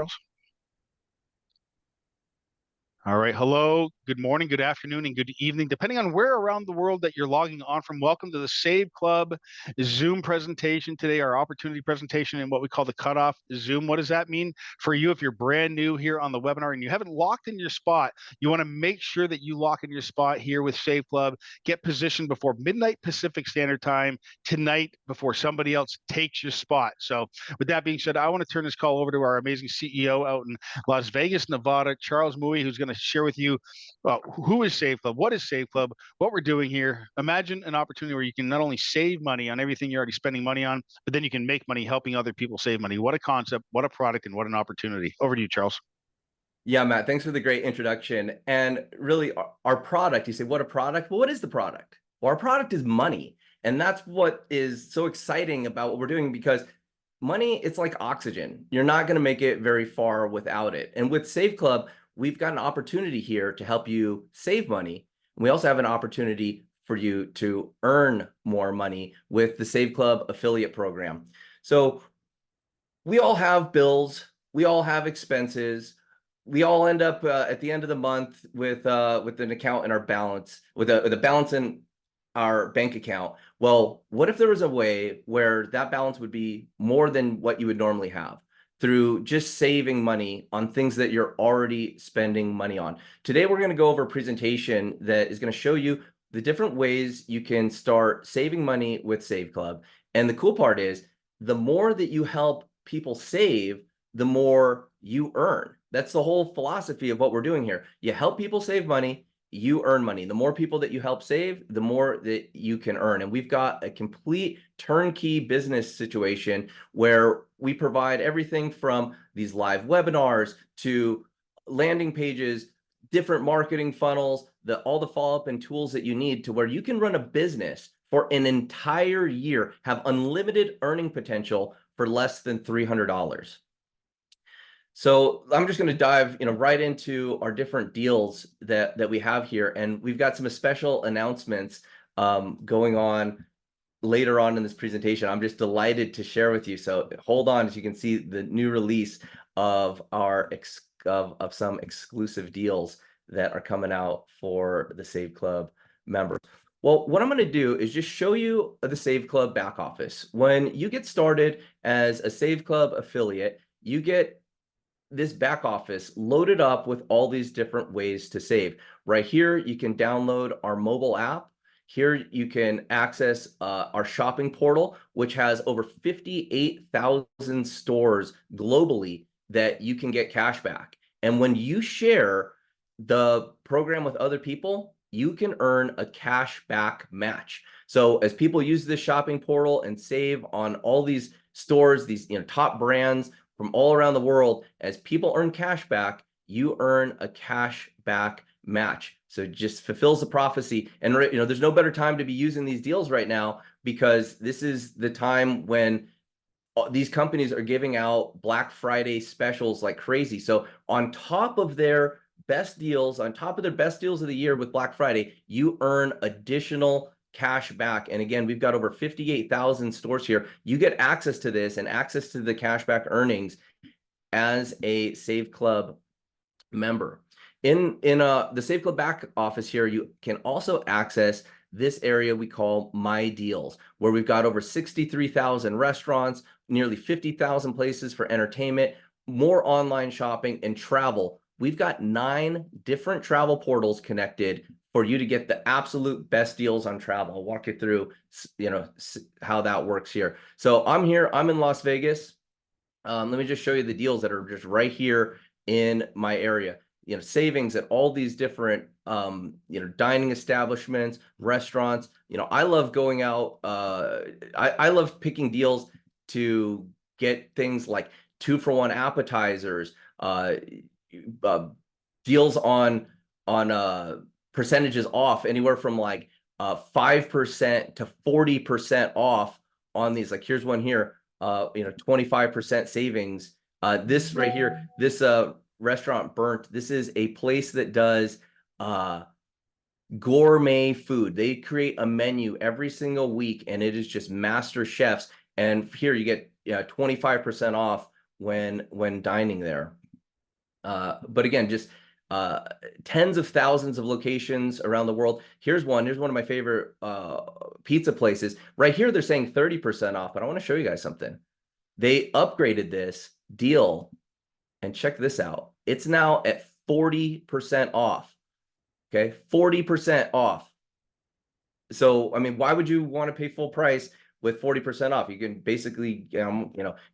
Charles. All right. Hello. Good morning, good afternoon, and good evening, depending on where around the world that you're logging on from. Welcome to the Save Club Zoom presentation today, our opportunity presentation in what we call the Cutoff Zoom. What does that mean for you if you're brand new here on the webinar and you haven't locked in your spot? You want to make sure that you lock in your spot here with Save Club. Get positioned before midnight Pacific Standard Time tonight before somebody else takes your spot. So, with that being said, I want to turn this call over to our amazing CEO out in Las Vegas, Nevada, Charles Mui, who's going to share with you who is Save Club, what is Save Club, what we're doing here. Imagine an opportunity where you can not only save money on everything you're already spending money on, but then you can make money helping other people save money. What a concept, what a product, and what an opportunity. Over to you, Charles. Yeah, Matt, thanks for the great introduction. And really, our product, you say, what a product? Well, what is the product? Well, our product is money. And that's what is so exciting about what we're doing, because money, it's like oxygen. You're not going to make it very far without it. And with Save Club, we've got an opportunity here to help you save money. We also have an opportunity for you to earn more money with the Save Club affiliate program. So we all have bills, we all have expenses. We all end up at the end of the month with an account in our balance, with a balance in our bank account. Well, what if there was a way where that balance would be more than what you would normally have through just saving money on things that you're already spending money on? Today, we're going to go over a presentation that is going to show you the different ways you can start saving money with Save Club. And the cool part is, the more that you help people save, the more you earn. That's the whole philosophy of what we're doing here. You help people save money, you earn money. The more people that you help save, the more that you can earn. And we've got a complete turnkey business situation where we provide everything from these live webinars to landing pages, different marketing funnels, all the follow-up and tools that you need to where you can run a business for an entire year, have unlimited earning potential for less than $300. So I'm just going to dive, right into our different deals that we have here, and we've got some special announcements going on later on in this presentation. I'm just delighted to share with you. So hold on, as you can see the new release of our of some exclusive deals that are coming out for the Save Club members. Well, what I'm going to do is just show you the Save Club back office. When you get started as a Save Club affiliate, you get this back office loaded up with all these different ways to save. Right here, you can download our mobile app. Here, you can access our shopping portal, which has over 58,000 stores globally that you can get cash back. And when you share the program with other people, you can earn a cash back match. So as people use this shopping portal and save on all these stores, these top brands from all around the world, as people earn cash back, you earn a cash back match. So it just fulfills the prophecy. And there's no better time to be using these deals right now, because this is the time when these companies are giving out Black Friday specials like crazy. So on top of their best deals, on top of their best deals of the year with Black Friday, you earn additional cash back. And again, we've got over 58,000 stores here. You get access to this and access to the cash back earnings as a Save Club member. In the Save Club back office here, you can also access this area we call My Deals, where we've got over 63,000 restaurants, nearly 50,000 places for entertainment, more online shopping and travel. We've got 9 different travel portals connected for you to get the absolute best deals on travel. I'll walk you through, how that works here. So I'm here, I'm in Las Vegas. Let me just show you the deals that are just right here in my area. Savings at all these different, dining establishments, restaurants. I love going out. I love picking deals to get things like 2-for-1 appetizers, deals on percentages off, anywhere from like 5% to 40% off on these. Like here's one here, 25% savings. This right here, this restaurant Burnt, this is a place that does gourmet food. They create a menu every single week, and it is just master chefs. And here you get 25% off when dining there. But again, just tens of thousands of locations around the world. Here's one of my favorite pizza places. Right here, they're saying 30% off, but I want to show you guys something. They upgraded this deal, and check this out. It's now at 40% off. Okay, 40% off. So, I mean, why would you want to pay full price with 40% off? You can basically,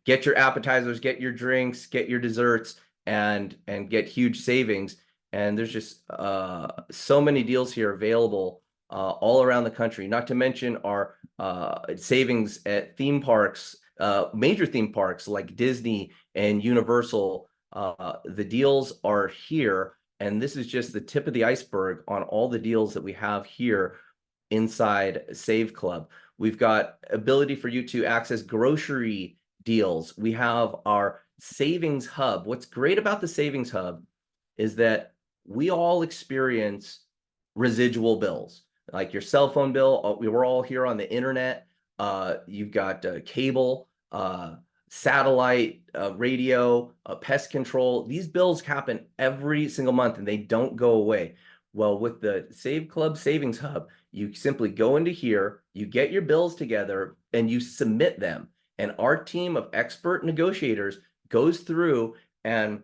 get your appetizers, get your drinks, get your desserts, and get huge savings. And there's just so many deals here available all around the country. Not to mention our savings at theme parks, major theme parks like Disney and Universal. The deals are here, and this is just the tip of the iceberg on all the deals that we have here inside Save Club. We've got ability for you to access grocery deals. We have our savings hub. What's great about the savings hub is that we all experience residual bills, like your cell phone bill. We're all here on the internet. You've got cable, satellite, radio, pest control. These bills happen every single month and they don't go away. Well, with the Save Club Savings Hub, you simply go into here, you get your bills together, and you submit them. And our team of expert negotiators goes through and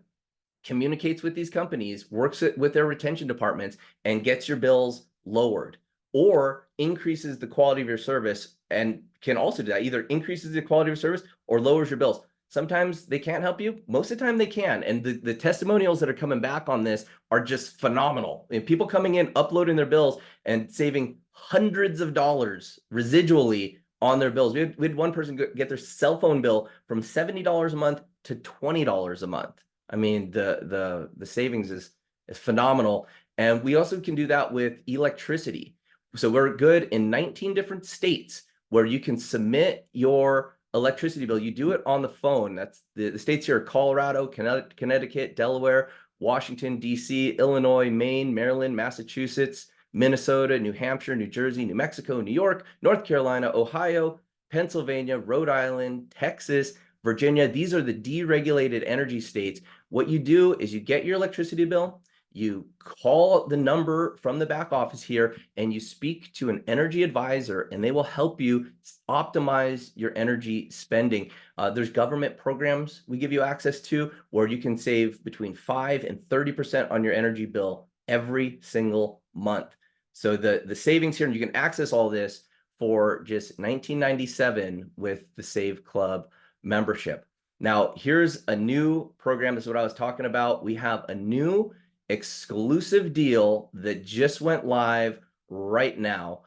communicates with these companies, works it with their retention departments, and gets your bills lowered or increases the quality of your service, and can also do that. Either increases the quality of your service or lowers your bills. Sometimes they can't help you. Most of the time they can. And the testimonials that are coming back on this are just phenomenal. And people coming in, uploading their bills and saving hundreds of dollars residually on their bills. We had one person get their cell phone bill from $70 a month to $20 a month. I mean, the savings is phenomenal. And we also can do that with electricity. So we're good in 19 different states where you can submit your electricity bill. You do it on the phone. That's the states here are Colorado, Connecticut, Delaware, Washington, D.C., Illinois, Maine, Maryland, Massachusetts, Minnesota, New Hampshire, New Jersey, New Mexico, New York, North Carolina, Ohio, Pennsylvania, Rhode Island, Texas, Virginia. These are the deregulated energy states. What you do is you get your electricity bill, you call the number from the back office here, and you speak to an energy advisor, and they will help you optimize your energy spending. There's government programs we give you access to where you can save between 5 and 30% on your energy bill every single month. So the savings here, and you can access all this for just $19.97 with the Save Club membership. Now, here's a new program. This is what I was talking about. We have a new exclusive deal that just went live right now.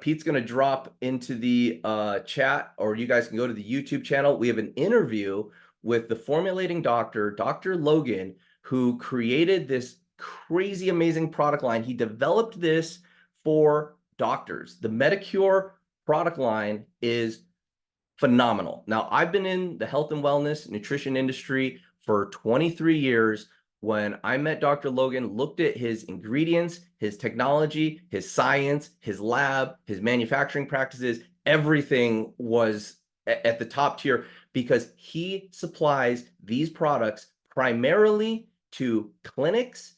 Pete's going to drop into the chat, or you guys can go to the YouTube channel. We have an interview with the formulating doctor, Dr. Logan, who created this crazy amazing product line. He developed this for doctors. The MetaCure product line is phenomenal. Now, I've been in the health and wellness nutrition industry for 23 years. When I met Dr. Logan, looked at his ingredients, his technology, his science, his lab, his manufacturing practices, everything was at the top tier because he supplies these products primarily to clinics,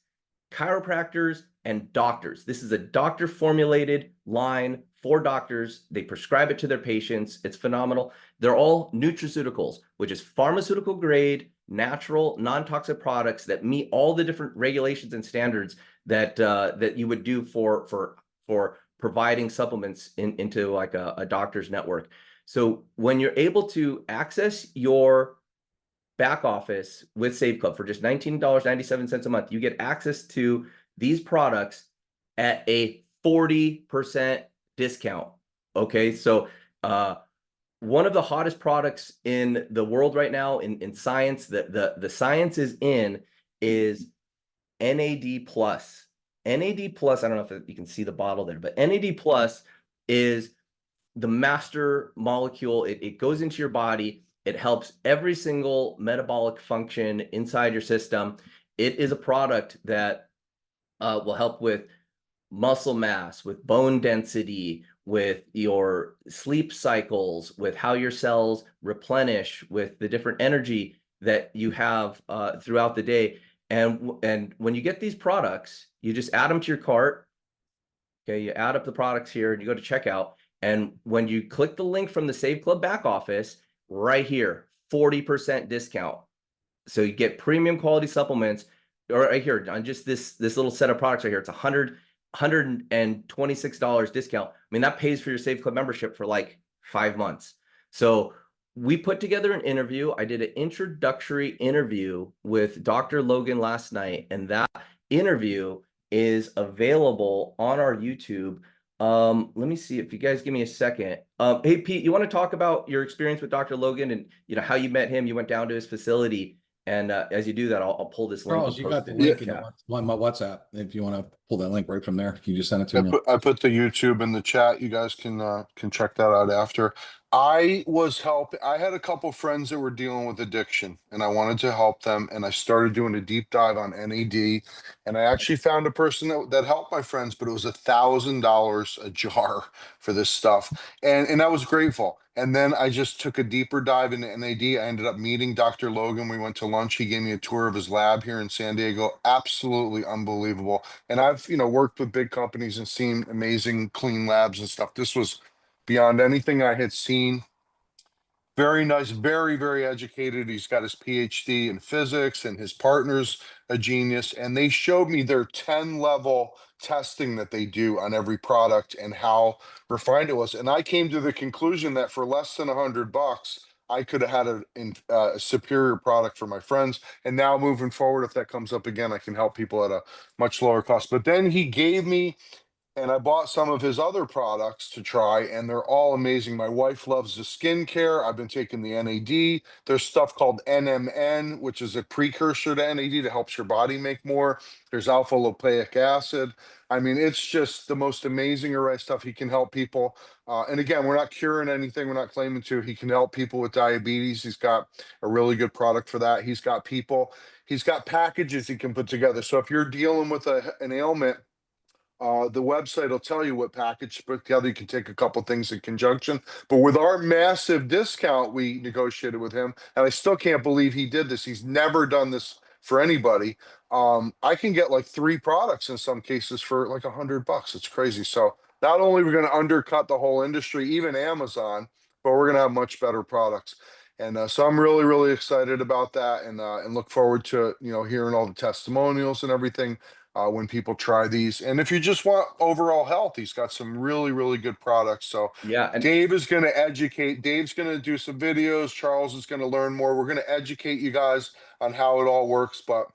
chiropractors, and doctors. This is a doctor formulated line for doctors. They prescribe it to their patients. It's phenomenal. They're all nutraceuticals, which is pharmaceutical grade, natural, non-toxic products that meet all the different regulations and standards that that you would do for providing supplements into like a doctor's network. So when you're able to access your back office with Save Club for just $19.97 a month, you get access to these products at a 40% discount. Okay, so one of the hottest products in the world right now in science, the science is in, is NAD+. NAD+, I don't know if you can see the bottle there, but NAD+ is the master molecule. It goes into your body. It helps every single metabolic function inside your system. It is a product that will help with muscle mass, with bone density, with your sleep cycles, with how your cells replenish, with the different energy that you have throughout the day. And when you get these products, you just add them to your cart. Okay, you add up the products here and you go to checkout. And when you click the link from the Save Club back office, right here, 40% discount. So you get premium quality supplements, or right here on just this little set of products right here. It's $126 discount. I mean, that pays for your Save Club membership for like 5 months. So we put together an interview. I did an introductory interview with Dr. Logan last night, and that interview is available on our YouTube. Let me see if you guys give me a second. Hey Pete, you want to talk about your experience with Dr. Logan and how you met him? You went down to his facility, and as you do that, I'll pull this link Charles, and you post got it the in the link in chat. my WhatsApp. If you want to pull that link right from there, you just send it to I me. put the YouTube in the chat. You guys can check that out after. I was helping. I had a couple friends that were dealing with addiction, and I wanted to help them. And I started doing a deep dive on NAD, and I actually found a person that helped my friends, but it was $1,000 a jar for this stuff, and I was grateful. And then I just took a deeper dive into NAD. I ended up meeting Dr. Logan. We went to lunch. He gave me a tour of his lab here in San Diego. Absolutely unbelievable. And I've, worked with big companies and seen amazing clean labs and stuff. This was beyond anything I had seen. Very nice, very, very educated. He's got his PhD in physics, and his partner's a genius. And they showed me their 10-level testing that they do on every product and how refined it was. And I came to the conclusion that for less than $100, I could have had a superior product for my friends. And now moving forward, if that comes up again, I can help people at a much lower cost. But then he gave me, and I bought some of his other products to try, and they're all amazing. My wife loves the skincare. I've been taking the NAD. There's stuff called NMN, which is a precursor to NAD that helps your body make more. There's alpha lipoic acid. I mean, it's just the most amazing array of stuff. He can help people. And again, we're not curing anything. We're not claiming to. He can help people with diabetes. He's got a really good product for that. He's got packages he can put together. So if you're dealing with an ailment, the website will tell you what package to put together. You can take a couple things in conjunction. But with our massive discount we negotiated with him, and I still can't believe he did this. He's never done this for anybody. I can get like 3 products in some cases for like $100. It's crazy. So not only are we going to undercut the whole industry, even Amazon, but we're going to have much better products. And so I'm really, really excited about that, and look forward to hearing all the testimonials and everything when people try these. And if you just want overall health, he's got some really, really good products. So Yeah, and Dave's going to do some videos. Charles is going to learn more. We're going to educate you guys on how it all works. But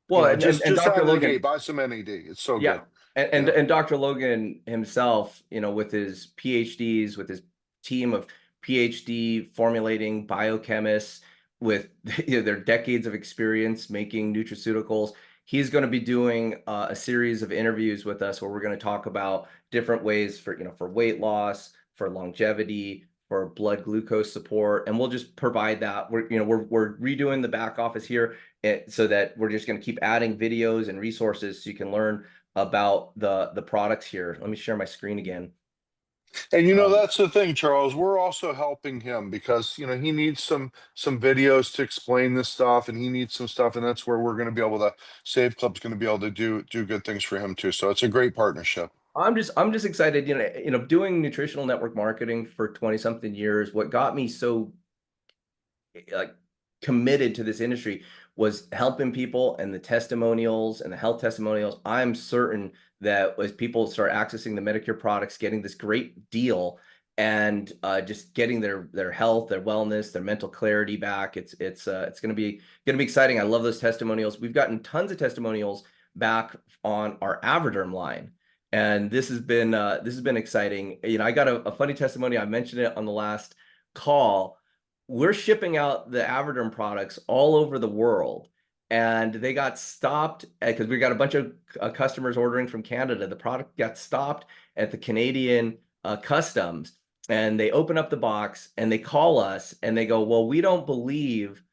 well, and just out Dr. of the gate, Logan, buy some NAD. It's so yeah, good. and Dr. Logan himself, with his PhDs, with his team of PhD formulating biochemists, with their decades of experience making nutraceuticals, he's going to be doing a series of interviews with us where we're going to talk about different ways for weight loss, for longevity, for blood glucose support, and we'll just provide that. We're redoing the back office here, so that we're just going to keep adding videos and resources so you can learn about the products here. Let me share my screen again. And that's the thing, Charles. We're also helping him because he needs some videos to explain this stuff, and he needs some stuff, and that's where we're going to be able to Save Club's going to be able to do good things for him too. So it's a great partnership. I'm just excited. Doing nutritional network marketing for 20 something years, what got me so like committed to this industry was helping people, and the testimonials and the health testimonials. I'm certain that as people start accessing the MetaCure products, getting this great deal, and just getting their health, their wellness, their mental clarity back, it's going to be exciting. I love those testimonials. We've gotten tons of testimonials back on our AverDerm line, and this has been exciting. I got a funny testimony. I mentioned it on the last call. We're shipping out the AverDerm products all over the world, and they got stopped because we got a bunch of customers ordering from Canada. The product got stopped at the Canadian customs, and they open up the box and they call us and they go, "Well, we don't believe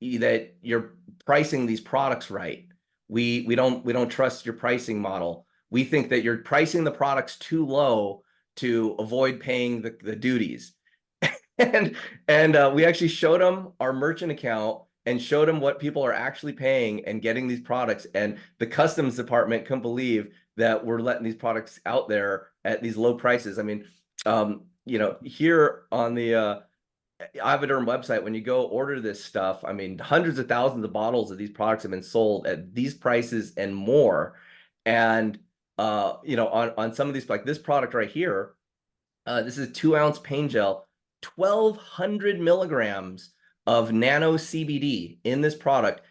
that you're pricing these products right. We don't trust your pricing model. We think that you're pricing the products too low to avoid paying the duties. and we actually showed them our merchant account and showed them what people are actually paying and getting these products. And the customs department couldn't believe that we're letting these products out there at these low prices. I mean, you know, here on the AverDerm website, when you go order this stuff, I mean, hundreds of thousands of bottles of these products have been sold at these prices and more. And you know, on some of these, like this product right here, this is a 2-ounce pain gel, 1,200 milligrams of nano CBD in this product.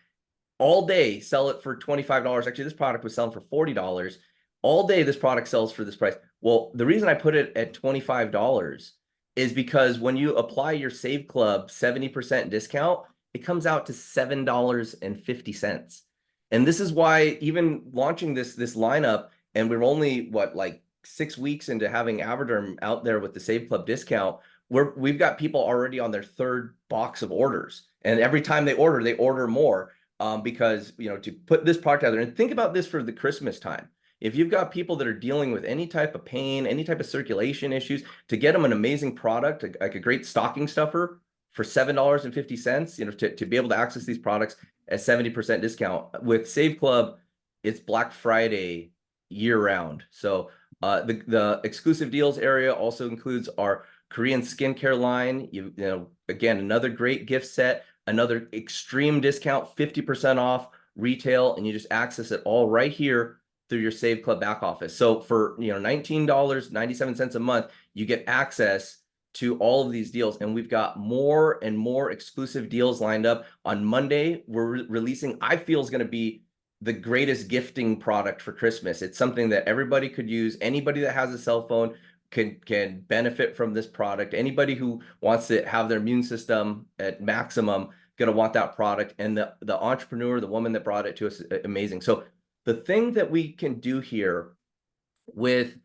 All day, sell it for $25. Actually, this product was selling for $40. All day, this product sells for this price. Well, the reason I put it at $25 is because when you apply your Save Club 70% discount, it comes out to $7.50. And this is why even launching this lineup, and we're only what, like 6 weeks into having AverDerm out there with the Save Club discount, we've got people already on their 3rd box of orders. And every time they order more. Because, you know, to put this product out there, and think about this for the Christmas time. If you've got people that are dealing with any type of pain, any type of circulation issues, to get them an amazing product, like a great stocking stuffer for $7.50, you know, to be able to access these products at 70% discount. With Save Club, it's Black Friday year round. So the exclusive deals area also includes our Korean skincare line. You know, again, another great gift set. Another extreme discount, 50% off retail, and you just access it all right here through your Save Club back office. So for, you know, $19.97 a month, you get access to all of these deals. And we've got more and more exclusive deals lined up. On Monday, we're releasing, I feel is going to be the greatest gifting product for Christmas. It's something that everybody could use. Anybody that has a cell phone can benefit from this product. Anybody who wants to have their immune system at maximum gonna want that product. And the entrepreneur, the woman that brought it to us, amazing. So the thing that we can do here with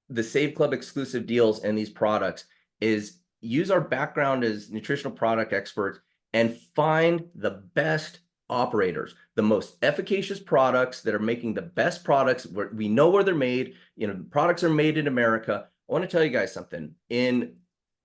the Save Club exclusive deals and these products is use our background as nutritional product experts and find the best operators, the most efficacious products that are making the best products where we know where they're made. You know, products are made in America. I want to tell you guys something. In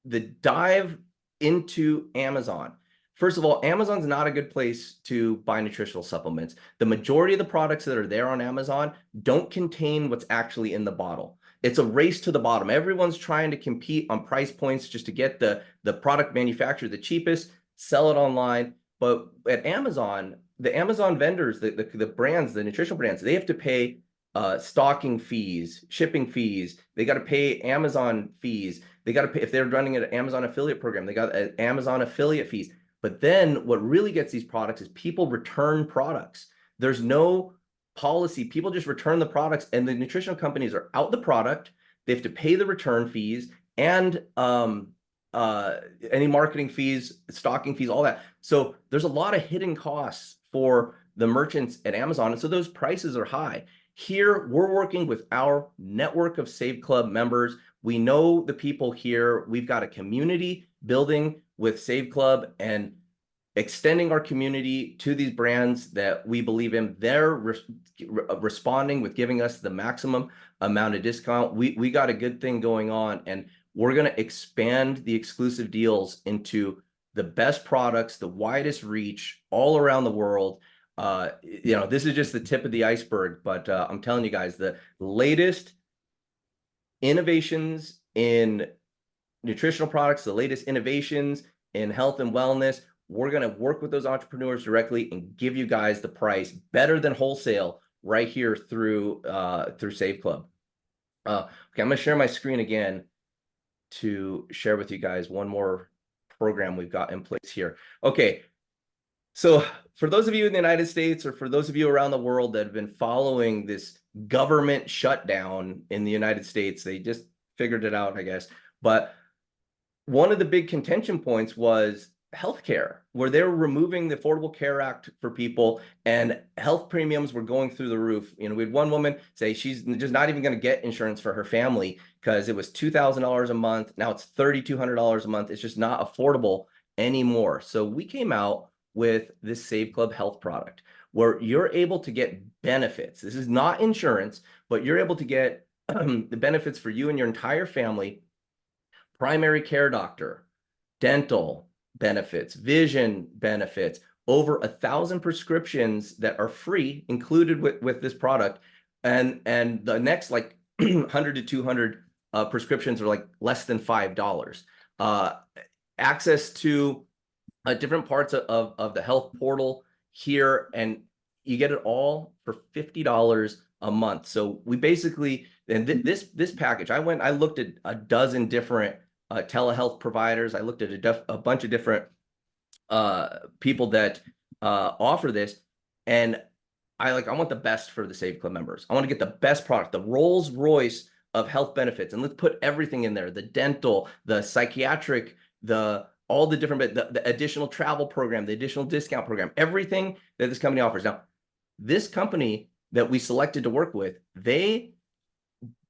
the dive into Amazon, first of all, Amazon's not a good place to buy nutritional supplements. The majority of the products that are there on Amazon don't contain what's actually in the bottle. It's a race to the bottom. Everyone's trying to compete on price points just to get the product manufactured the cheapest, sell it online. But at Amazon, the Amazon vendors, the brands, the nutritional brands, they have to pay stocking fees, shipping fees. They got to pay Amazon fees. They got to pay, if they're running an Amazon affiliate program, they got Amazon affiliate fees. But then what really gets these products is people return products. There's no policy. People just return the products, and the nutritional companies are out the product. They have to pay the return fees and any marketing fees, stocking fees, all that. So there's a lot of hidden costs for the merchants at Amazon. And so those prices are high. Here, we're working with our network of Save Club members. We know the people here. We've got a community building with Save Club and extending our community to these brands that we believe in. They're responding with giving us the maximum amount of discount. We got a good thing going on, and we're going to expand the exclusive deals into the best products, the widest reach all around the world. You know, this is just the tip of the iceberg, but I'm telling you guys, the latest innovations in nutritional products, the latest innovations in health and wellness, we're going to work with those entrepreneurs directly and give you guys the price better than wholesale right here through Save Club. Okay, I'm going to share my screen again to share with you guys one more program we've got in place here. Okay, so for those of you in the United States, or for those of you around the world that have been following this government shutdown in the United States, they just figured it out, I guess. But one of the big contention points was healthcare, where they were removing the Affordable Care Act for people, and health premiums were going through the roof. You know, we had one woman say she's just not even going to get insurance for her family because it was $2,000 a month. Now it's $3,200 a month. It's just not affordable anymore. So we came out with this Save Club Health product where you're able to get benefits. This is not insurance, but you're able to get the benefits for you and your entire family: primary care doctor, dental benefits, vision benefits, over 1,000 prescriptions that are free included with this product. And the next like 100 to 200 prescriptions are like less than $5. Access to different parts of the health portal here, and you get it all for $50 a month. So we basically, and this package, I looked at a dozen different telehealth providers. I looked at a bunch of different people that offer this, and I want the best for the Save Club members. I want to get the best product, the Rolls Royce of health benefits, and let's put everything in there: the dental, the psychiatric, all the different, the additional travel program, the additional discount program, everything that this company offers. Now, this company that we selected to work with, they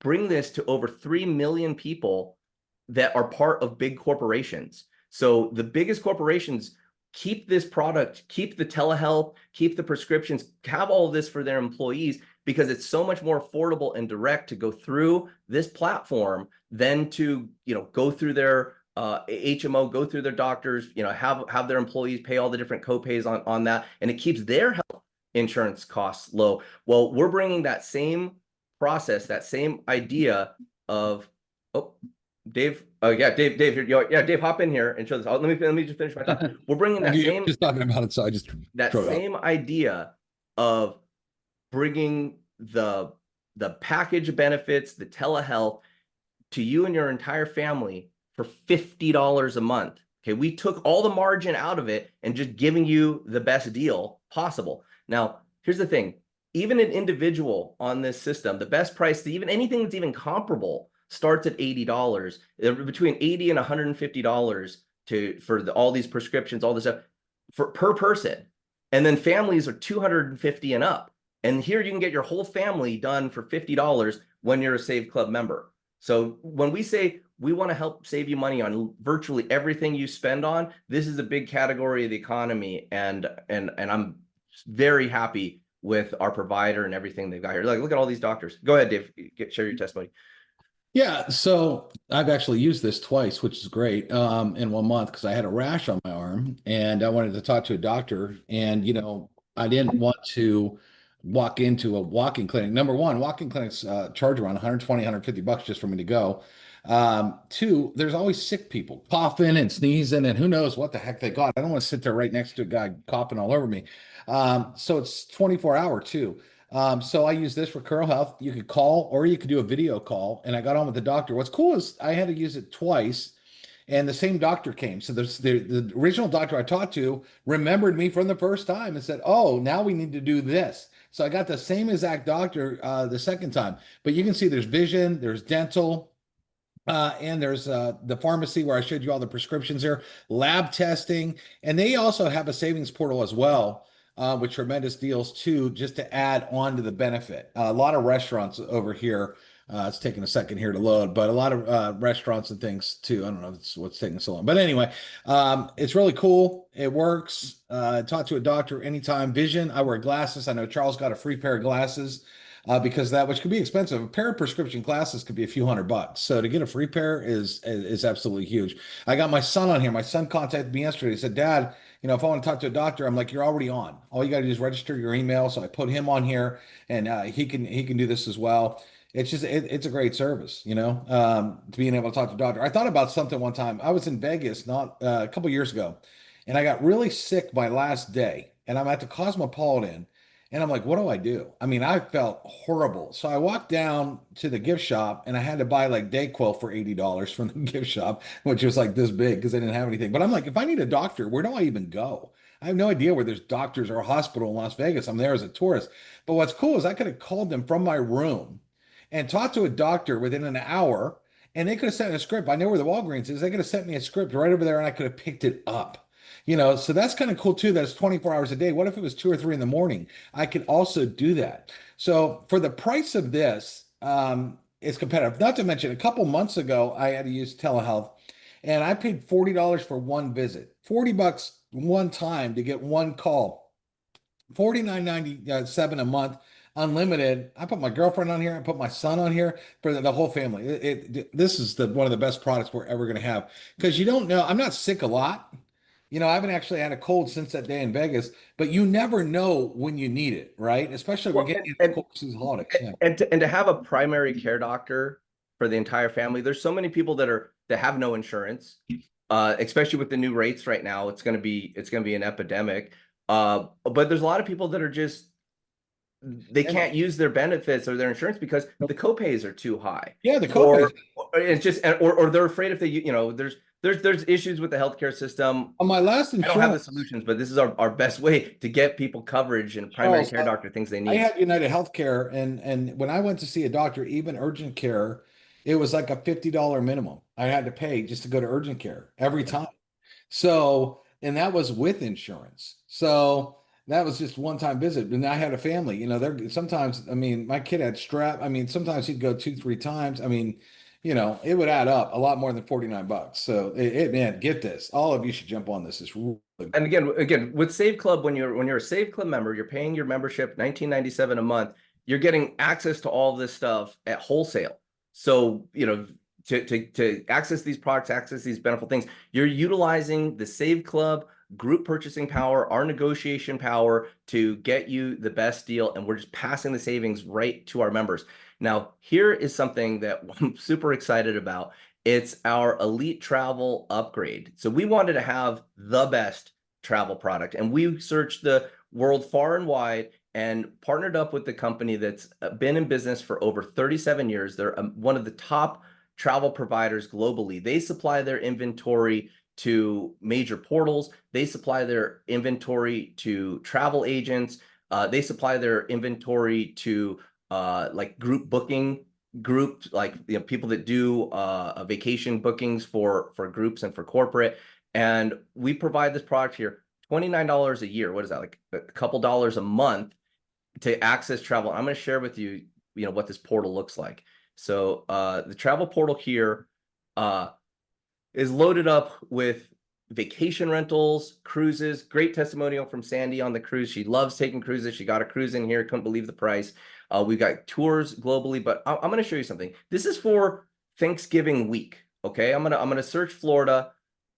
bring this to over 3 million people that are part of big corporations. So the biggest corporations keep this product, keep the telehealth, keep the prescriptions, have all of this for their employees, because it's so much more affordable and direct to go through this platform than to, go through their HMO, go through their doctors, have their employees pay all the different copays on that, and it keeps their health insurance costs low. Well, we're bringing that same process, that same idea of, Dave, Dave, Dave, hop in here and show this. Let me just finish my thought. We're bringing that You're just talking about it, so I just same idea of bringing the package benefits, the telehealth, to you and your entire family for $50 a month. Okay, we took all the margin out of it and just giving you the best deal possible. Now, here's the thing: even an individual on this system, the best price, even anything that's even comparable, starts at $80, between $80 and $150 for all these prescriptions, all this stuff per person. And then families are $250 and up. And here you can get your whole family done for $50 when you're a Save Club member. So when we say we want to help save you money on virtually everything you spend on, this is a big category of the economy. And I'm very happy with our provider and everything they've got here. Look at all these doctors. Go ahead, Dave, share your testimony. Yeah, so I've actually used this twice, which is great, in 1 month, because I had a rash on my arm and I wanted to talk to a doctor. And, I didn't want to walk into a walk-in clinic. Number one, walk-in clinics charge around 120, 150 bucks just for me to go. Two, there's always sick people coughing and sneezing and who knows what the heck they got. I don't want to sit there right next to a guy coughing all over me. So it's 24-hour too. So I use this for Curl Health. You could call or you could do a video call. And I got on with the doctor. What's cool is I had to use it twice and the same doctor came. So the original doctor I talked to remembered me from the first time and said, oh, now we need to do this. So I got the same exact doctor the second time. But you can see there's vision, there's dental, and there's the pharmacy where I showed you all the prescriptions here, lab testing, and they also have a savings portal as well, with tremendous deals too, just to add on to the benefit. A lot of restaurants over here. It's taking a second here to load, but a lot of restaurants and things too. I don't know what's taking so long, but anyway, it's really cool. It works. Talk to a doctor anytime. Vision. I wear glasses. I know Charles got a free pair of glasses. Because that, which could be expensive. A pair of prescription glasses could be a few $100. So to get a free pair is absolutely huge. I got my son on here. My son contacted me yesterday. He said, Dad, if I want to talk to a doctor, I'm like, you're already on. All you got to do is register your email. So I put him on here, and he can do this as well. It's just it's a great service, to being able to talk to a doctor. I thought about something one time. I was in Vegas not a couple years ago, and I got really sick my last day, and I'm at the Cosmopolitan. And I'm like, what do I do? I mean, I felt horrible. So I walked down to the gift shop and I had to buy like Dayquil for $80 from the gift shop, which was like this big because they didn't have anything. But I'm like, if I need a doctor, where do I even go? I have no idea where there's doctors or a hospital in Las Vegas. I'm there as a tourist. But what's cool is I could have called them from my room and talked to a doctor within an hour, and they could have sent me a script. I know where the Walgreens is. They could have sent me a script right over there and I could have picked it up. So that's kind of cool too. That's 24 hours a day. What if it was 2 or 3 in the morning? I could also do that. So for the price of this, it's competitive. Not to mention, a couple months ago, I had to use telehealth, and I paid $40 for one visit, $40 one time to get one call, $49.97 a month unlimited. I put my girlfriend on here. I put my son on here for the whole family. This is one of the best products we're ever going to have because you don't know. I'm not sick a lot. I haven't actually had a cold since that day in Vegas, but you never know when you need it, right? Especially we're Well, getting into cold season holidays. Yeah. and to have a primary care doctor for the entire family, there's so many people that have no insurance, especially with the new rates right now. It's going to be an epidemic. But there's a lot of people that are just they can't use their benefits or their insurance because the copays are too high. Yeah, the copays. Or it's just or they're afraid if they there's issues with the healthcare system. On my last I don't have the insurance, solutions, but this is our best way to get people coverage and primary Charles, care doctor things they I need. had United Healthcare, and when I went to see a doctor, even urgent care, it was like a $50 minimum I had to pay just to go to urgent care every time. So, and that was with insurance. So that was just one-time visit. And I had a family, there sometimes, I mean, my kid had strep. I mean, sometimes he'd go 2, 3 times. I mean, it would add up a lot more than $49. So man, get this. All of you should jump on this. It's really good. And again, with Save Club, when you're a Save Club member, you're paying your membership $19.97 a month. You're getting access to all this stuff at wholesale. So, to access these products, access these benefit things, you're utilizing the Save Club group purchasing power, our negotiation power to get you the best deal. And we're just passing the savings right to our members. Now, here is something that I'm super excited about. It's our Elite Travel upgrade. So we wanted to have the best travel product, and we searched the world far and wide and partnered up with the company that's been in business for over 37 years. They're one of the top travel providers globally. They supply their inventory to major portals. They supply their inventory to travel agents. They supply their inventory to like group booking groups, like people that do vacation bookings for groups and for corporate. And we provide this product here, $29 a year. What is that, like a couple dollars a month to access travel? I'm going to share with you, what this portal looks like. So the travel portal here is loaded up with vacation rentals, cruises. Great testimonial from Sandy on the cruise. She loves taking cruises. She got a cruise in here. Couldn't believe the price. We've got tours globally, but I'm going to show you something. This is for Thanksgiving week. Okay, I'm gonna search Florida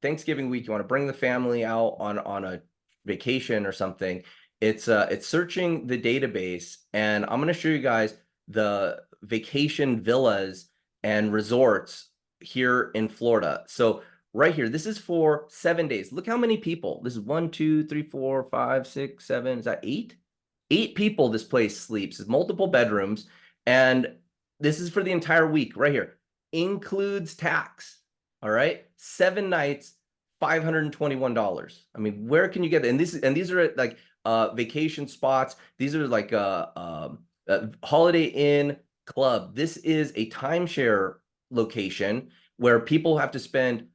Thanksgiving week. You want to bring the family out on a vacation or something. It's searching the database, and I'm going to show you guys the vacation villas and resorts here in Florida. So right here, this is for 7 days. Look how many people. This is 1, 2, 3, 4, 5, 6, 7. Is that 8? 8 people this place sleeps. It's multiple bedrooms. And this is for the entire week right here. Includes tax. All right. 7 nights, $521. I mean, where can you get that? And these are like vacation spots. These are like Holiday Inn Club. This is a timeshare location where people have to spend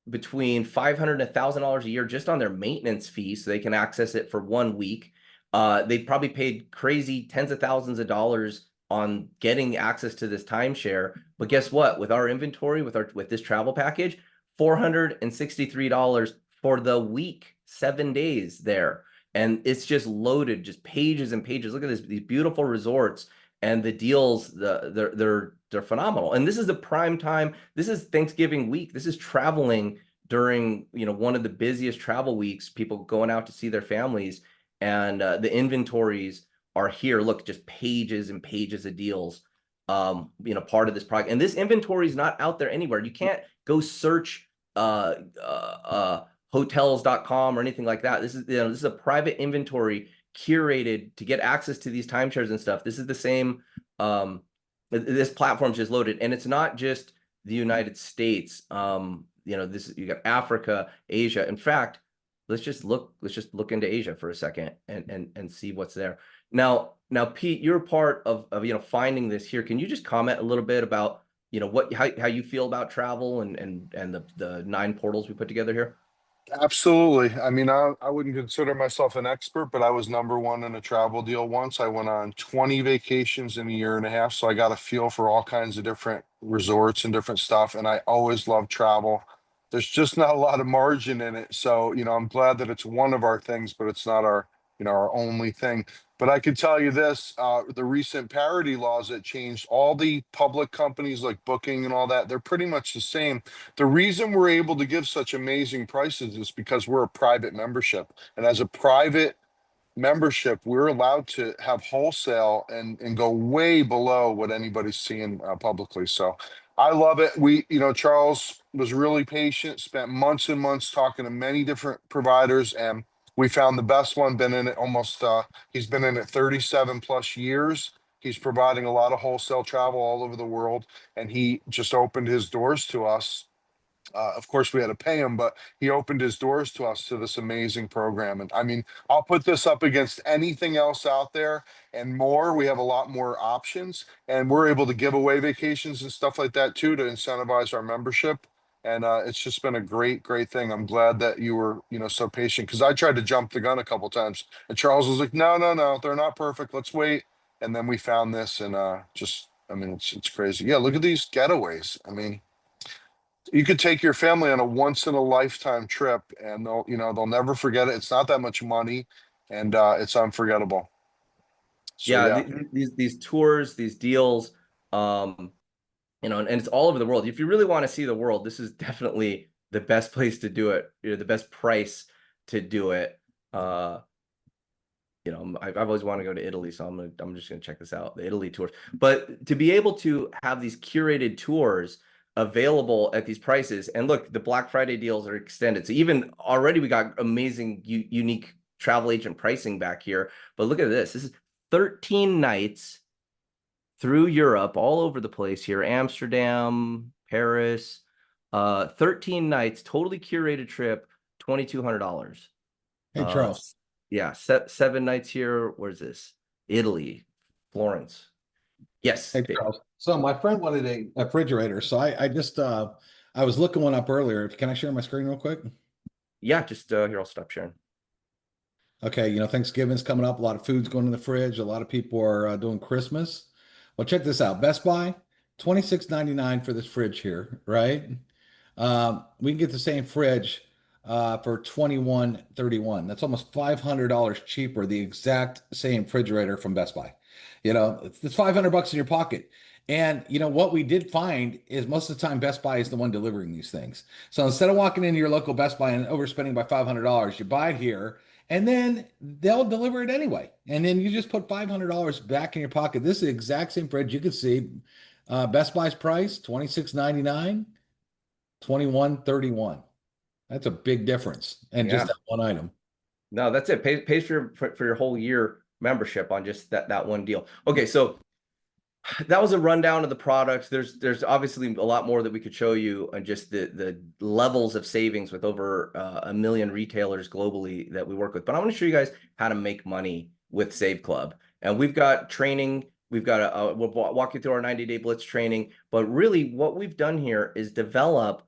between $500 and $1,000 a year just on their maintenance fee so they can access it for 1 week. They probably paid crazy tens of thousands of dollars on getting access to this timeshare. But guess what? With our inventory, with this travel package, $463 for the week, 7 days there. And it's just loaded, just pages and pages. Look at this, these beautiful resorts and the deals, they're phenomenal. And this is the prime time. This is Thanksgiving week. This is traveling during, one of the busiest travel weeks, people going out to see their families, and the inventories are here. Look, just pages and pages of deals, part of this product. And this inventory is not out there anywhere. You can't go search hotels.com or anything like that. This is a private inventory curated to get access to these timeshares and stuff. This is the same. This platform's just loaded, and it's not just the United States. You got Africa, Asia. In fact, let's just look into Asia for a second and see what's there. Now, Pete, you're part of finding this here. Can you just comment a little bit about how you feel about travel and the 9 portals we put together here? Absolutely. I mean, I wouldn't consider myself an expert, but I was #1 in a travel deal once. I went on 20 vacations in a year and a half. So I got a feel for all kinds of different resorts and different stuff. And I always love travel. There's just not a lot of margin in it. So, I'm glad that it's one of our things, but it's not our our only thing. But I can tell you this, the recent parity laws that changed, all the public companies like Booking and all that, they're pretty much the same. The reason we're able to give such amazing prices is because we're a private membership. And as a private membership, we're allowed to have wholesale and go way below what anybody's seeing publicly. So I love it. Charles was really patient, spent months and months talking to many different providers, and we found the best one. Been in it he's been in it 37 plus years. He's providing a lot of wholesale travel all over the world, and he just opened his doors to us. Of course, we had to pay him, but he opened his doors to us to this amazing program. And I mean, I'll put this up against anything else out there and more. We have a lot more options, and we're able to give away vacations and stuff like that too to incentivize our membership. And it's just been a great, great thing. I'm glad that you were, so patient, because I tried to jump the gun a couple times, and Charles was like, "No, no, no, they're not perfect. Let's wait." And then we found this, and it's crazy. Yeah, look at these getaways. I mean, you could take your family on a once in a lifetime trip, and they'll never forget it. It's not that much money, and it's unforgettable. So Yeah, yeah. these tours, these deals, and it's all over the world. If you really want to see the world, this is definitely the best place to do it. The best price to do it. I've always wanted to go to Italy, so I'm just gonna check this out, the Italy tours. But to be able to have these curated tours available at these prices, and look, the Black Friday deals are extended. So even already we got amazing, unique travel agent pricing back here. But look at this. This is 13 nights through Europe, all over the place here, Amsterdam, Paris, 13 nights, totally curated trip, $2,200. Hey, Charles. Yeah, 7 nights here. Where's this? Italy, Florence. Yes. Hey, Charles. So my friend wanted a refrigerator. So I just I was looking one up earlier. Can I share my screen real quick? Yeah, just here, I'll stop sharing. Okay, Thanksgiving's coming up. A lot of food's going in the fridge. A lot of people are doing Christmas. Well, check this out. Best Buy, $26.99 for this fridge here, right? We can get the same fridge for $21.31. That's almost $500 cheaper, the exact same refrigerator from Best Buy. It's $500 in your pocket. And what we did find is most of the time Best Buy is the one delivering these things. So instead of walking into your local Best Buy and overspending by $500, you buy it here and then they'll deliver it anyway. And then you just put $500 back in your pocket. This is the exact same fridge. You can see Best Buy's price, $26.99, $21.31. That's a big difference. And just that one item. No, that's it. Pays for your whole year membership on just that one deal. Okay, so that was a rundown of the products. There's obviously a lot more that we could show you, and just the levels of savings with over 1 million retailers globally that we work with. But I want to show you guys how to make money with Save Club. And we've got training. We've got we'll walk you through our 90-day blitz training. But really, what we've done here is develop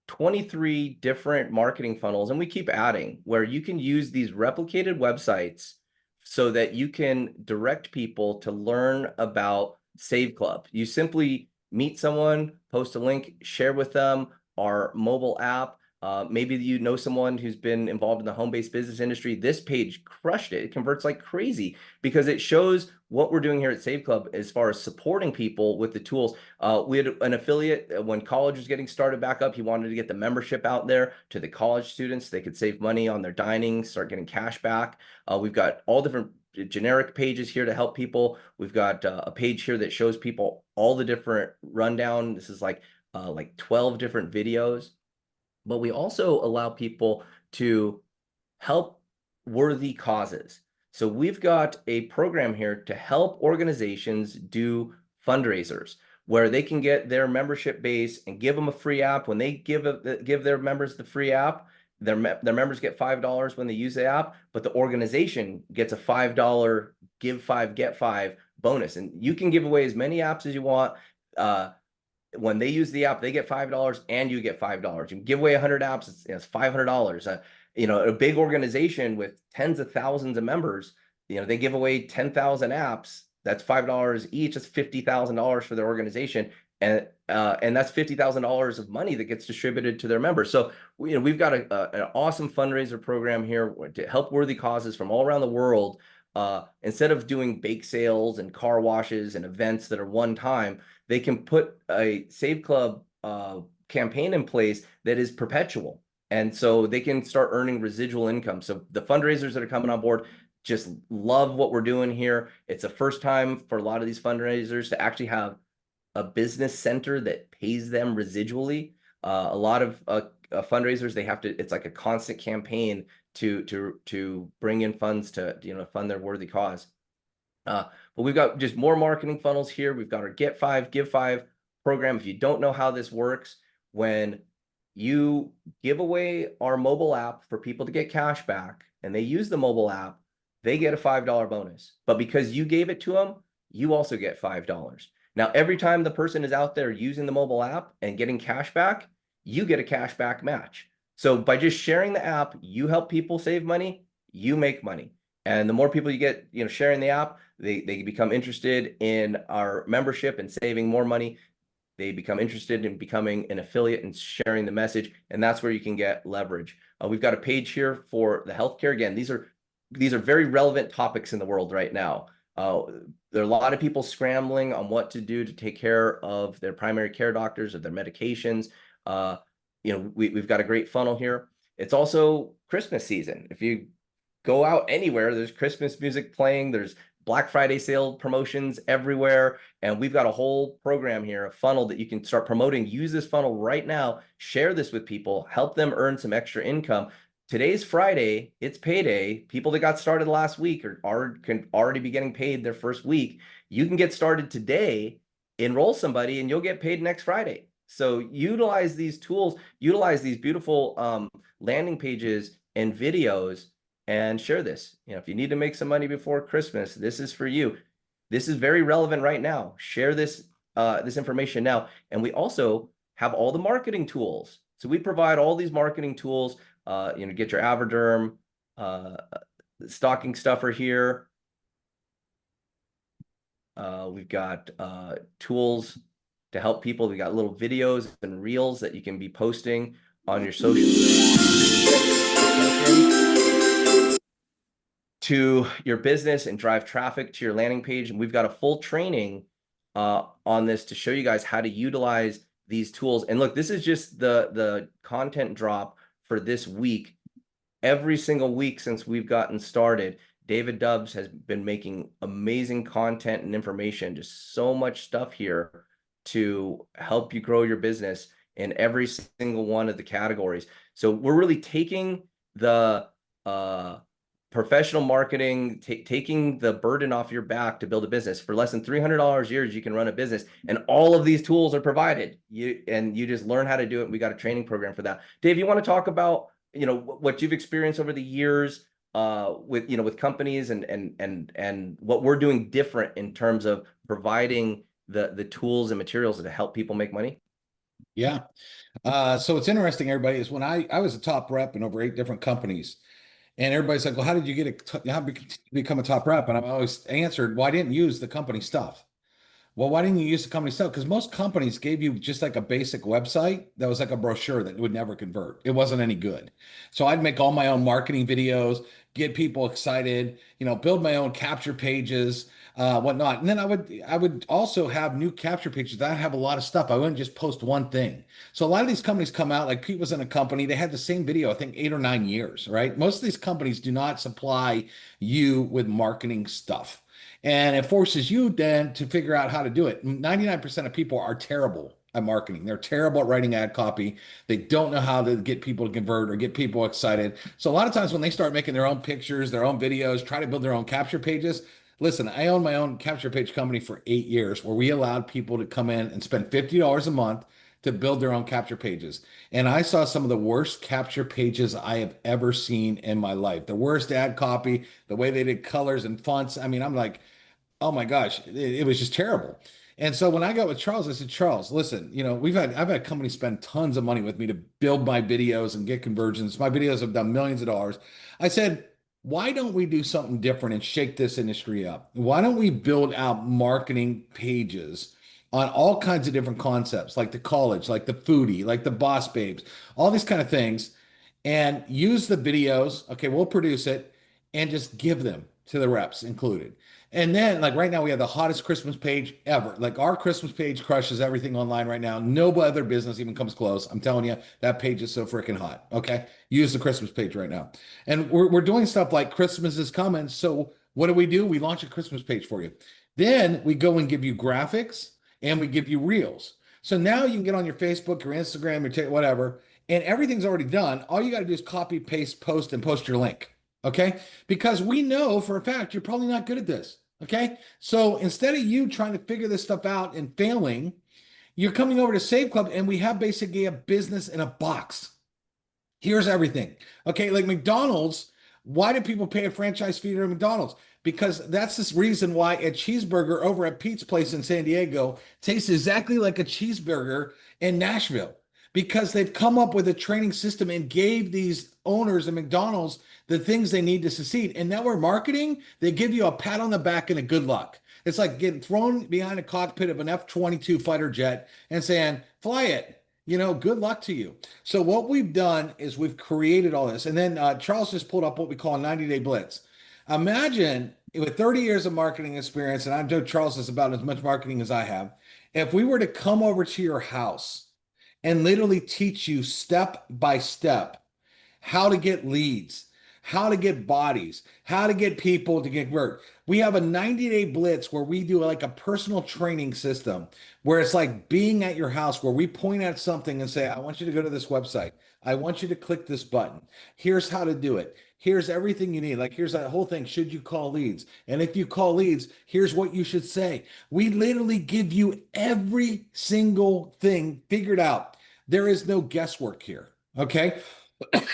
23 different marketing funnels, and we keep adding, where you can use these replicated websites so that you can direct people to learn about Save Club. You simply meet someone, post a link, share with them our mobile app. Maybe you know someone who's been involved in the home-based business industry. This page crushed it. It converts like crazy because it shows what we're doing here at Save Club as far as supporting people with the tools. We had an affiliate when college was getting started back up. He wanted to get the membership out there to the college students. They could save money on their dining, start getting cash back. We've got all different generic pages here to help people. We've got a page here that shows people all the different rundown. This is like 12 different videos. But we also allow people to help worthy causes. So we've got a program here to help organizations do fundraisers where they can get their membership base and give them a free app. When they give their members the free app, their members get $5 when they use the app, but the organization gets a $5 give 5 get 5 bonus. And you can give away as many apps as you want. When they use the app, they get $5 and you get $5. You can give away 100 apps, it's $500. A big organization with tens of thousands of members, they give away 10,000 apps. That's $5 each. That's $50,000 for their organization. And that's $50,000 of money that gets distributed to their members. So we've got an awesome fundraiser program here to help worthy causes from all around the world. Instead of doing bake sales and car washes and events that are one time, they can put a Save Club campaign in place that is perpetual. And so they can start earning residual income. So the fundraisers that are coming on board just love what we're doing here. It's the first time for a lot of these fundraisers to actually have a business center that pays them residually. A lot of fundraisers, they have to, it's like a constant campaign to bring in funds to fund their worthy cause. But we've got just more marketing funnels here. We've got our Get 5, Give 5 program. If you don't know how this works, when you give away our mobile app for people to get cash back and they use the mobile app, they get a $5 bonus. But because you gave it to them, you also get $5. Now, every time the person is out there using the mobile app and getting cash back, you get a cash back match. So by just sharing the app, you help people save money, you make money. And the more people you get, sharing the app, they become interested in our membership and saving more money. They become interested in becoming an affiliate and sharing the message. And that's where you can get leverage. We've got a page here for the healthcare. Again, these are very relevant topics in the world right now. There are a lot of people scrambling on what to do to take care of their primary care doctors, of their medications. We've got a great funnel here. It's also Christmas season. If you go out anywhere, there's Christmas music playing, there's Black Friday sale promotions everywhere. And we've got a whole program here, a funnel that you can start promoting. Use this funnel right now, share this with people, help them earn some extra income. Today's Friday, it's payday. People that got started last week can already be getting paid their first week. You can get started today, enroll somebody, and you'll get paid next Friday. So utilize these tools, utilize these beautiful landing pages and videos, and share this. If you need to make some money before Christmas, this is for you. This is very relevant right now. Share this information now. And we also have all the marketing tools. So we provide all these marketing tools. Get your AverDerm stocking stuffer here. We've got tools to help people. We got little videos and reels that you can be posting on your social to your business and drive traffic to your landing page. And we've got a full training on this to show you guys how to utilize these tools. And look, this is just the content drop for this week. Every single week since we've gotten started, David Dubbs has been making amazing content and information, just so much stuff here to help you grow your business in every single one of the categories. So we're really taking the professional marketing, taking the burden off your back to build a business. For less than $300 a year, you can run a business, and all of these tools are provided. You just learn how to do it. We got a training program for that. Dave, you want to talk about what you've experienced over the years with companies and what we're doing different in terms of providing the tools and materials to help people make money? Yeah. So what's interesting, everybody, is when I was a top rep in over 8 different companies, and everybody's like, well, how did you become a top rep? And I've always answered, well, I didn't use the company stuff. Well, why didn't you use the company stuff? Because most companies gave you just like a basic website that was like a brochure that would never convert. It wasn't any good. So I'd make all my own marketing videos, get people excited, build my own capture pages, whatnot. And then I would also have new capture pages that have a lot of stuff. I wouldn't just post one thing. So a lot of these companies come out, like Pete was in a company, they had the same video, I think 8 or 9 years, right? Most of these companies do not supply you with marketing stuff. And it forces you then to figure out how to do it. 99% of people are terrible at marketing. They're terrible at writing ad copy. They don't know how to get people to convert or get people excited. So a lot of times when they start making their own pictures, their own videos, try to build their own capture pages. Listen, I owned my own capture page company for 8 years where we allowed people to come in and spend $50 a month to build their own capture pages. And I saw some of the worst capture pages I have ever seen in my life. The worst ad copy, the way they did colors and fonts. I mean, I'm like, oh my gosh, it was just terrible. And so when I got with Charles, I said, Charles, listen, I've had companies spend tons of money with me to build my videos and get conversions. My videos have done millions of dollars. I said, why don't we do something different and shake this industry up? Why don't we build out marketing pages on all kinds of different concepts, like the college, like the foodie, like the boss babes, all these kind of things, and use the videos. Okay, we'll produce it and just give them to the reps included. And then, like right now, we have the hottest Christmas page ever. Like our Christmas page crushes everything online right now. No other business even comes close. I'm telling you, that page is so freaking hot. Okay, use the Christmas page right now. And we're doing stuff like Christmas is coming. So what do? We launch a Christmas page for you. Then we go and give you graphics and we give you reels. So now you can get on your Facebook, your Instagram, your whatever, and everything's already done. All you got to do is copy, paste, post, and post your link. Okay. Because we know for a fact you're probably not good at this. Okay. So instead of you trying to figure this stuff out and failing, you're coming over to Save Club and we have basically a business in a box. Here's everything. Okay. Like McDonald's, why do people pay a franchise fee to McDonald's? Because that's this reason why a cheeseburger over at Pete's Place in San Diego tastes exactly like a cheeseburger in Nashville, because they've come up with a training system and gave these owners of McDonald's the things they need to succeed. And now we're marketing, they give you a pat on the back and a good luck. It's like getting thrown behind a cockpit of an F-22 fighter jet and saying, fly it, good luck to you. So what we've done is we've created all this. And then Charles just pulled up what we call a 90-day blitz. Imagine with 30 years of marketing experience, and I know Charles has about as much marketing as I have, if we were to come over to your house and literally teach you step by step how to get leads, how to get bodies, how to get people to get work. We have a 90-day blitz where we do like a personal training system where it's like being at your house, where we point at something and say, I want you to go to this website. I want you to click this button. Here's how to do it. Here's everything you need. Like, here's that whole thing. Should you call leads? And if you call leads, here's what you should say. We literally give you every single thing figured out. There is no guesswork here. Okay.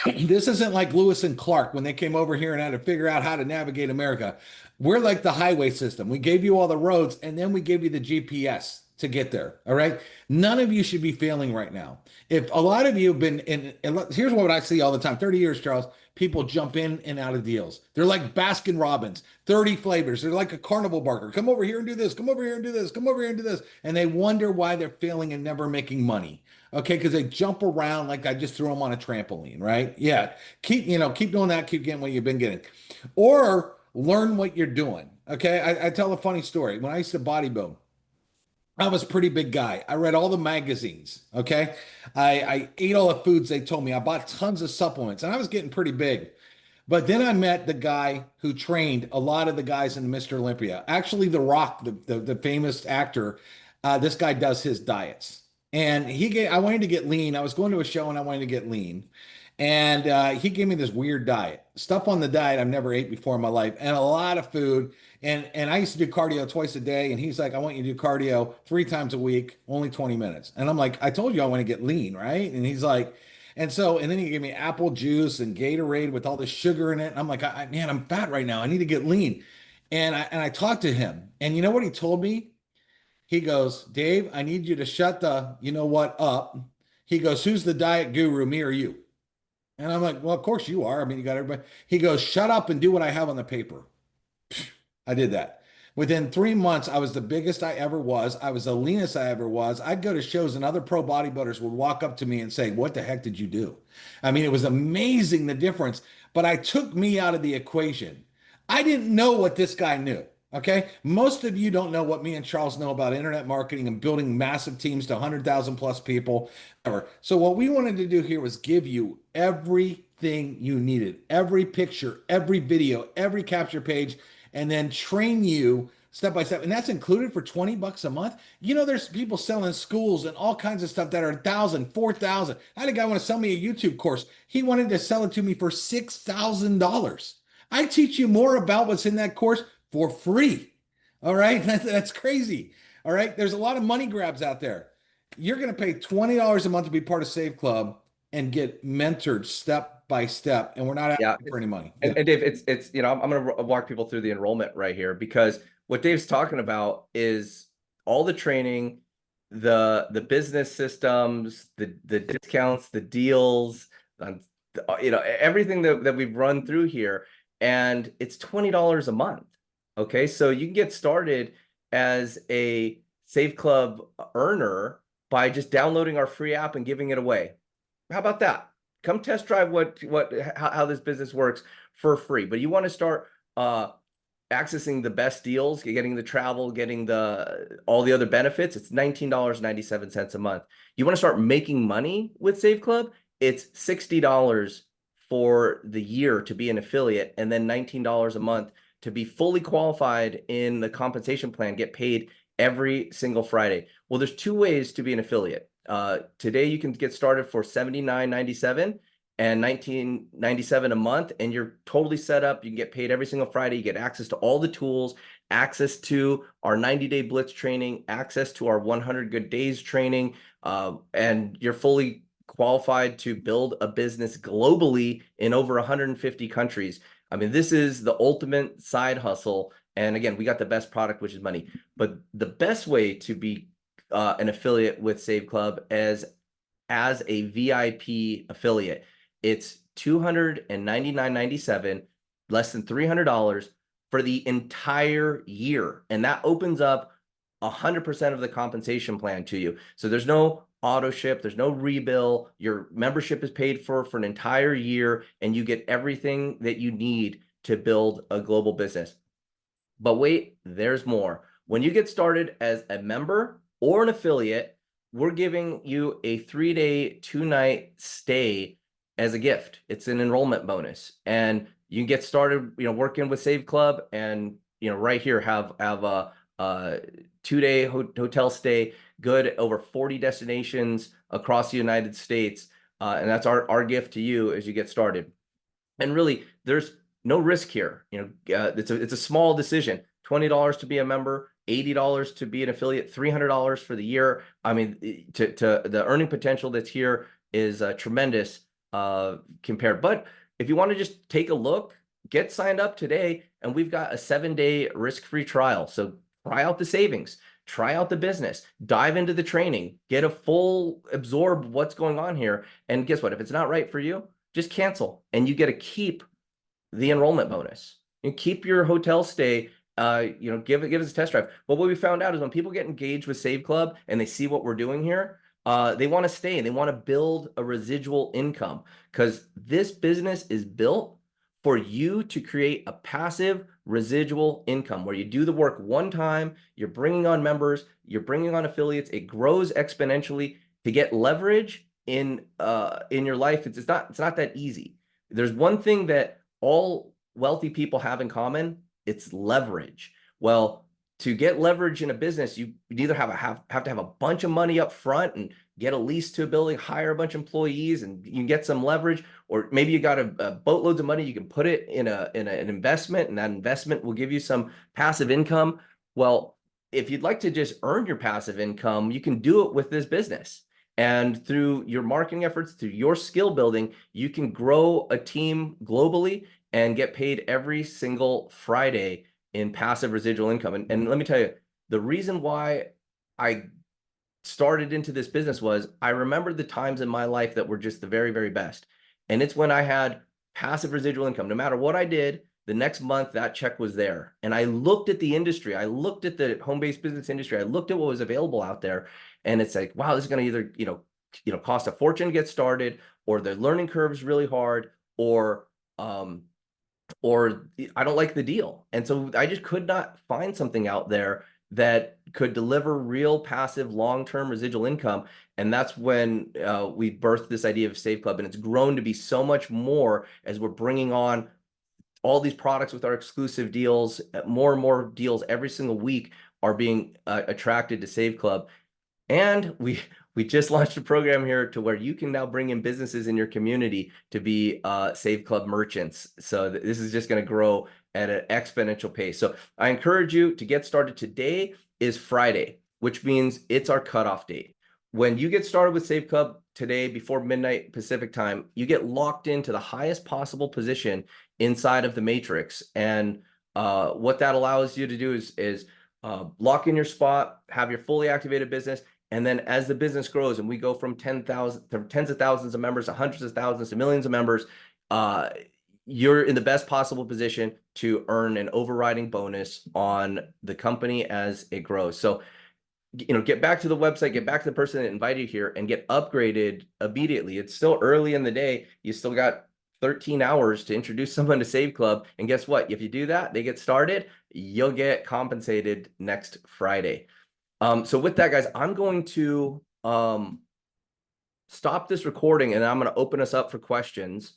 This isn't like Lewis and Clark when they came over here and had to figure out how to navigate America. We're like the highway system. We gave you all the roads and then we gave you the GPS to get there. All right. None of you should be failing right now. If a lot of you have been in, here's what I see all the time, 30 years, Charles, people jump in and out of deals. They're like Baskin Robbins, 30 flavors. They're like a carnival barker. Come over here and do this. Come over here and do this. Come over here and do this. And they wonder why they're failing and never making money. Okay, because they jump around like I just threw them on a trampoline, right? Yeah, keep doing that, keep getting what you've been getting. Or learn what you're doing. Okay, I tell a funny story. When I used to bodybuild, I was a pretty big guy. I read all the magazines. Okay, I ate all the foods they told me. I bought tons of supplements, and I was getting pretty big. But then I met the guy who trained a lot of the guys in Mr. Olympia. Actually, The Rock, the famous actor, this guy does his diets. And I wanted to get lean. I was going to a show and I wanted to get lean. And he gave me this weird diet, stuff on the diet I've never ate before in my life, and a lot of food. And I used to do cardio twice a day. And he's like, I want you to do cardio 3 times a week, only 20 minutes. And I'm like, I told you I want to get lean, right? And he's like, and then he gave me apple juice and Gatorade with all the sugar in it. And I'm like, man, I'm fat right now. I need to get lean. And I talked to him. And you know what he told me? He goes, Dave, I need you to shut the, you know what, up. He goes, who's the diet guru, me or you? And I'm like, well, of course you are. I mean, you got everybody. He goes, shut up and do what I have on the paper. I did that. Within 3 months, I was the biggest I ever was. I was the leanest I ever was. I'd go to shows and other pro bodybuilders would walk up to me and say, what the heck did you do? I mean, it was amazing the difference, but I took me out of the equation. I didn't know what this guy knew. Okay. Most of you don't know what me and Charles know about internet marketing and building massive teams to 100,000 plus people. So what we wanted to do here was give you everything you needed, every picture, every video, every capture page, and then train you step by step. And that's included for $20 a month. There's people selling schools and all kinds of stuff that are 1,000, 4,000. I had a guy want to sell me a YouTube course. He wanted to sell it to me for $6,000. I teach you more about what's in that course for free. All right. That's crazy. All right. There's a lot of money grabs out there. You're going to pay $20 a month to be part of Save Club and get mentored step by step. And we're not asking for any money. And Dave, it's I'm going to walk people through the enrollment right here, because what Dave's talking about is all the training, the business systems, the discounts, the deals, everything that we've run through here. And it's $20 a month. Okay, so you can get started as a Save Club earner by just downloading our free app and giving it away. How about that? Come test drive how this business works for free. But you want to start accessing the best deals, getting the travel, getting all the other benefits, it's $19.97 a month. You want to start making money with Save Club, it's $60 for the year to be an affiliate, and then $19 a month to be fully qualified in the compensation plan, get paid every single Friday. Well, there's two ways to be an affiliate. Today you can get started for $79.97 and $19.97 a month, and you're totally set up. You can get paid every single Friday. You get access to all the tools, access to our 90-day blitz training, access to our 100 good days training, and you're fully qualified to build a business globally in over 150 countries. I mean, this is the ultimate side hustle. And again, we got the best product, which is money. But the best way to be an affiliate with Save Club is as a VIP affiliate. It's $299.97, less than $300 for the entire year. And that opens up 100% of the compensation plan to you. So there's no auto ship, there's no rebill. Your membership is paid for an entire year, and you get everything that you need to build a global business. But wait, there's more. When you get started as a member or an affiliate, we're giving you a 3-day, 2-night stay as a gift. It's an enrollment bonus, and you can get started, working with Save Club, and right here have a 2-day hotel stay, good over 40 destinations across the United States, and that's our gift to you as you get started. And really, there's no risk here. It's a small decision. $20 to be a member, $80 to be an affiliate, $300 for the year. I mean, to the earning potential that's here is tremendous compared. But if you want to just take a look, get signed up today, and we've got a 7-day risk-free trial. So try out the savings, try out the business, dive into the training, get a full absorb what's going on here. And guess what? If it's not right for you, just cancel, and you get to keep the enrollment bonus. You keep your hotel stay. Give us a test drive. But what we found out is when people get engaged with Save Club and they see what we're doing here, they want to stay and they want to build a residual income, because this business is built for you to create a passive residual income where you do the work one time, you're bringing on members, you're bringing on affiliates, it grows exponentially. To get leverage in your life, it's not that easy. There's one thing that all wealthy people have in common, it's leverage. Well, to get leverage in a business, you either have to have a bunch of money up front and get a lease to a building, hire a bunch of employees, and you can get some leverage, or maybe you got a boatloads of money, you can put it in an investment, and that investment will give you some passive income. Well, if you'd like to just earn your passive income, you can do it with this business. And through your marketing efforts, through your skill building, you can grow a team globally and get paid every single Friday in passive residual income. And let me tell you, the reason why I started into this business was I remembered the times in my life that were just the very, very best. And it's when I had passive residual income. No matter what I did, the next month that check was there. And I looked at the industry, I looked at the home-based business industry, I looked at what was available out there, and it's like, wow, this is going to either cost a fortune to get started, or the learning curve is really hard, or I don't like the deal. And so I just could not find something out there that could deliver real passive long-term residual income. And that's when we birthed this idea of Save Club, and it's grown to be so much more as we're bringing on all these products with our exclusive deals. More and more deals every single week are being attracted to Save Club. And we just launched a program here to where you can now bring in businesses in your community to be Save Club merchants. So this is just going to grow at an exponential pace. So I encourage you to get started. Today is Friday, which means it's our cutoff date. When you get started with Save Club today before midnight Pacific time, you get locked into the highest possible position inside of the matrix. And what that allows you to do is lock in your spot, have your fully activated business. And then as the business grows and we go from 10,000 to tens of thousands of members to hundreds of thousands to millions of members, you're in the best possible position to earn an overriding bonus on the company as it grows. So get back to the website, get back to the person that invited you here, and get upgraded immediately. It's still early in the day. You still got 13 hours to introduce someone to Save Club. And guess what? If you do that, they get started, you'll get compensated next Friday. So with that, guys, I'm going to stop this recording, and I'm going to open us up for questions.